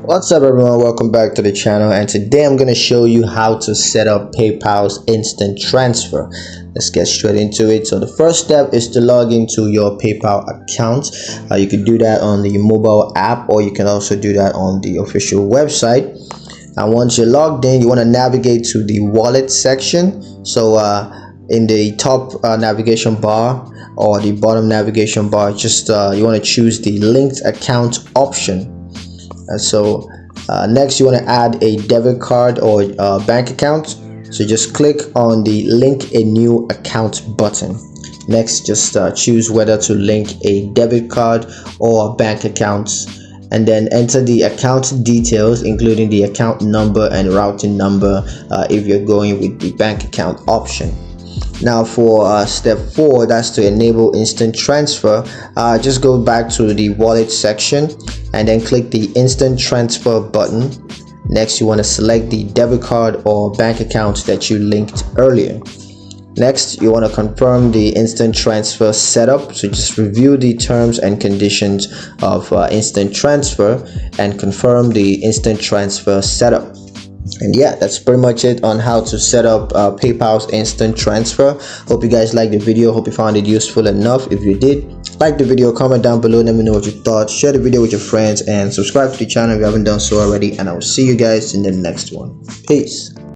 What's up everyone, welcome back to the channel, and today I'm going to show you how to set up PayPal's instant transfer. Let's get straight into it. So the first step is to log into your PayPal account. You can do that on the mobile app, or you can also do that on the official website. And once you're logged in, you want to navigate to the wallet section. So in the top navigation bar or the bottom navigation bar, just you want to choose the linked account option. So next you want to add a debit card or bank account. So just click on the link a new account button. Next, just choose whether to link a debit card or bank account, and then enter the account details, including the account number and routing number if you're going with the bank account option. Now for step 4, that's to enable instant transfer. Just go back to the wallet section and then click the instant transfer button. Next, you want to select the debit card or bank account that you linked earlier. Next, you want to confirm the instant transfer setup. So just review the terms and conditions of instant transfer and confirm the instant transfer setup. And yeah, that's pretty much it on how to set up PayPal's instant transfer. Hope you guys liked the video. Hope you found it useful enough. If you did, like the video, comment down below, let me know what you thought. Share the video with your friends and subscribe to the channel if you haven't done so already. And I will see you guys in the next one. Peace.